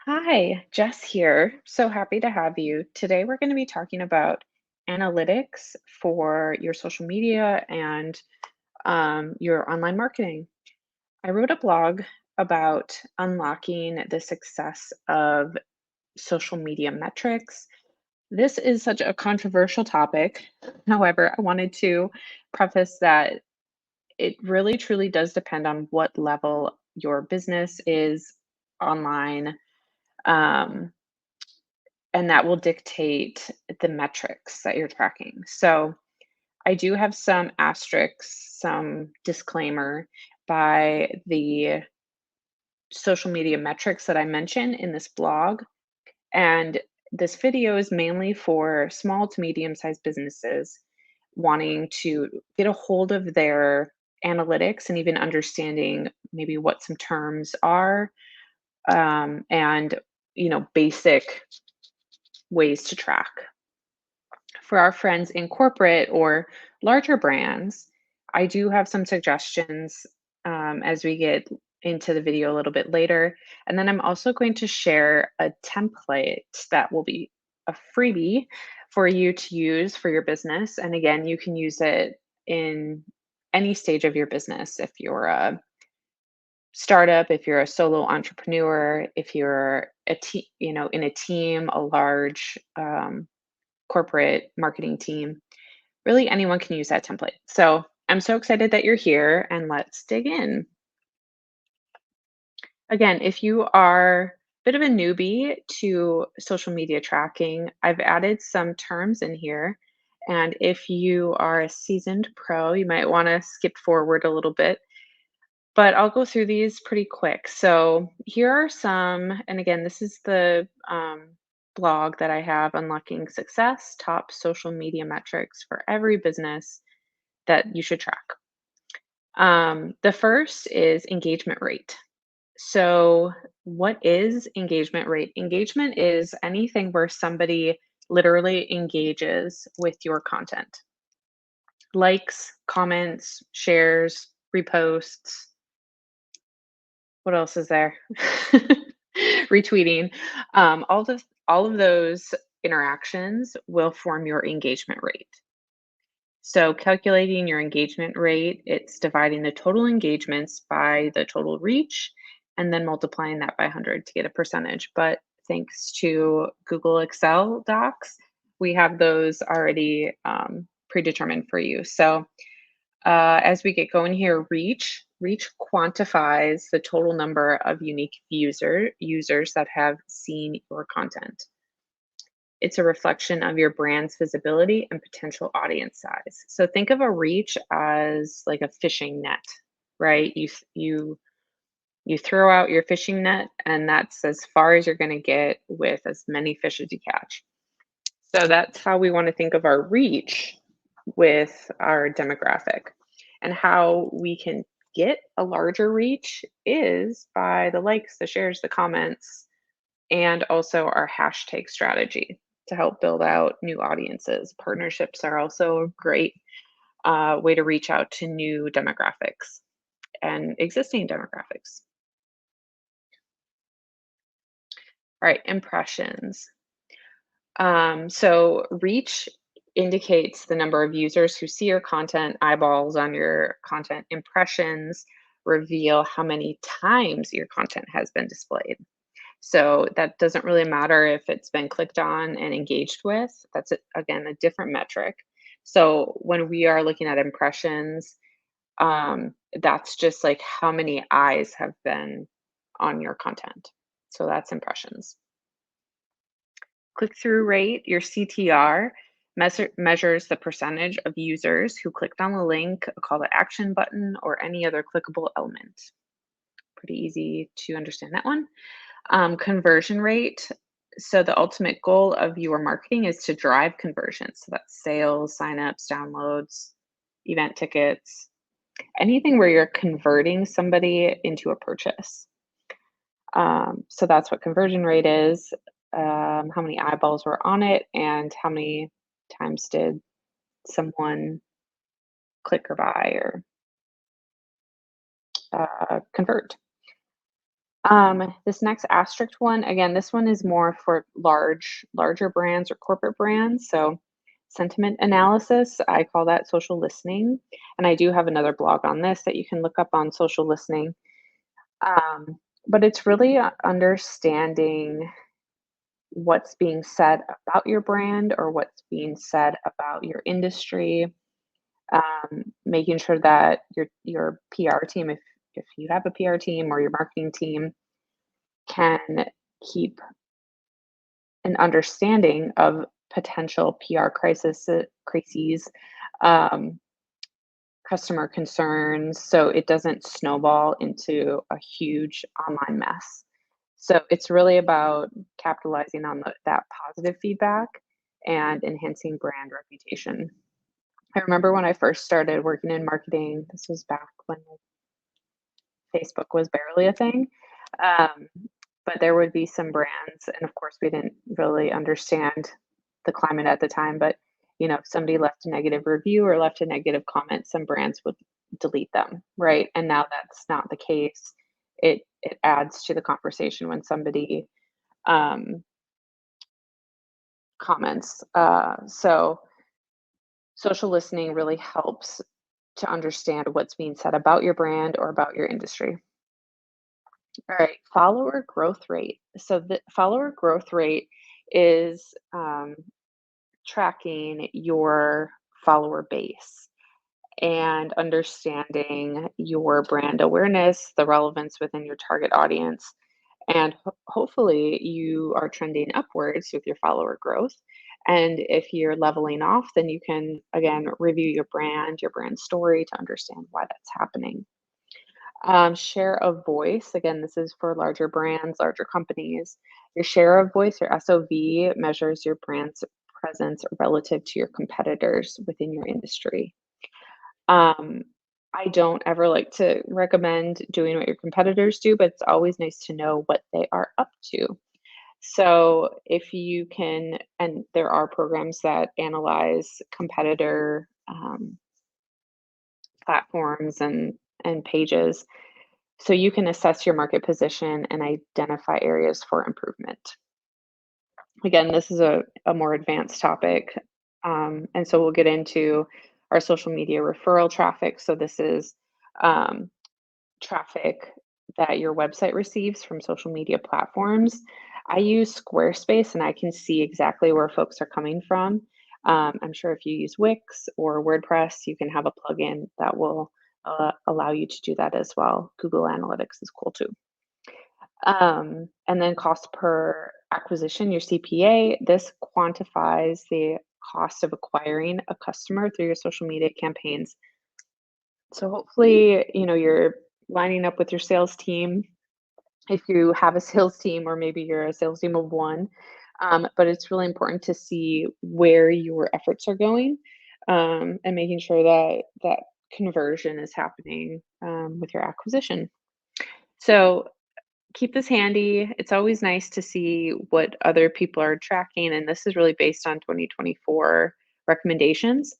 Hi, Jess here. So happy to have you. Today, we're going to be talking about analytics for your social media and your online marketing. I wrote a blog about unlocking the success of social media metrics. This is such a controversial topic. However, I wanted to preface that it really truly does depend on what level your business is online. Um, and that will dictate the metrics that you're tracking. So I do have some asterisks, some disclaimer by the social media metrics that I mention in this blog. And this video is mainly for small to medium sized businesses wanting to get a hold of their analytics and even understanding maybe what some terms are, and basic ways to track. For our friends in corporate or larger brands, I do have some suggestions as we get into the video a little bit later. And then I'm also going to share a template that will be a freebie for you to use for your business. And again, you can use it in any stage of your business. If you're a startup, if you're a solo entrepreneur, if you're a in a team, a large corporate marketing team, really anyone can use that template. So I'm so excited that you're here and let's dig in. Again, if you are a bit of a newbie to social media tracking, I've added some terms in here. And if you are a seasoned pro, you might want to skip forward a little bit, but I'll go through these pretty quick. So here are some, and again, this is the blog that I have, Unlocking Success, Top Social Media Metrics for Every Business that you should track. The first is engagement rate. So, what is engagement rate? Engagement is anything where somebody literally engages with your content. Likes, comments, shares, reposts. What else is there? Retweeting. All of those interactions will form your engagement rate. So calculating your engagement rate, it's dividing the total engagements by the total reach and then multiplying that by 100 to get a percentage. But thanks to Google Excel docs, we have those already predetermined for you. So as we get going here, reach quantifies the total number of unique users that have seen your content. It's a reflection of your brand's visibility and potential audience size. So think of a reach as like a fishing net, right? You throw out your fishing net, and that's as far as you're going to get with as many fish as you catch. So that's how we want to think of our reach with our demographic. And how we can get a larger reach is by the likes, the shares, the comments, and also our hashtag strategy to help build out new audiences. Partnerships are also a great way to reach out to new demographics and existing demographics. All right, impressions. So reach indicates the number of users who see your content, eyeballs on your content. Impressions reveal how many times your content has been displayed. So that doesn't really matter if it's been clicked on and engaged with. That's again a different metric. So when we are looking at impressions, that's just like how many eyes have been on your content. So that's impressions. Click through rate, your CTR, measures the percentage of users who clicked on the link, a call to action button, or any other clickable element. Pretty easy to understand that one. Conversion rate. So the ultimate goal of your marketing is to drive conversions. So that's sales, signups, downloads, event tickets, anything where you're converting somebody into a purchase. So that's what conversion rate is. How many eyeballs were on it, and how many times did someone click or buy or convert. This next asterisk one, again, this one is more for larger brands or corporate brands. So sentiment analysis, I call that social listening. And I do have another blog on this that you can look up on social listening. Um, but it's really understanding what's being said about your brand or what's being said about your industry, making sure that your PR team, if you have a PR team or your marketing team, can keep an understanding of potential PR crises, um, customer concerns, so it doesn't snowball into a huge online mess. So it's really about capitalizing on that positive feedback and enhancing brand reputation. I remember when I first started working in marketing, this was back when Facebook was barely a thing. Um, but there would be some brands, and of course, we didn't really understand the climate at the time. But if somebody left a negative review or left a negative comment, some brands would delete them, right? And now that's not the case. It adds to the conversation when somebody um, comments. So social listening really helps to understand what's being said about your brand or about your industry. All right, follower growth rate. So the follower growth rate is tracking your follower base and understanding your brand awareness, the relevance within your target audience, and hopefully you are trending upwards with your follower growth. And if you're leveling off, then you can again review your brand story to understand why that's happening. Share of voice. Again, this is for larger brands, larger companies. Your share of voice, or SOV, measures your brand's presence relative to your competitors within your industry. Um, I don't ever like to recommend doing what your competitors do, but it's always nice to know what they are up to. So if you can, and there are programs that analyze competitor platforms and pages, so you can assess your market position and identify areas for improvement. Again, this is a more advanced topic. And so we'll get into our social media referral traffic. So this is um, traffic that your website receives from social media platforms. I use Squarespace and I can see exactly where folks are coming from. I'm sure if you use Wix or WordPress, you can have a plugin that will allow you to do that as well. Google Analytics is cool too. And then cost per acquisition, your CPA, this quantifies the cost of acquiring a customer through your social media campaigns. So hopefully, you're lining up with your sales team if you have a sales team, or maybe you're a sales team of one. But it's really important to see where your efforts are going, and making sure that conversion is happening with your acquisition. So keep this handy. It's always nice to see what other people are tracking, and this is really based on 2024 recommendations.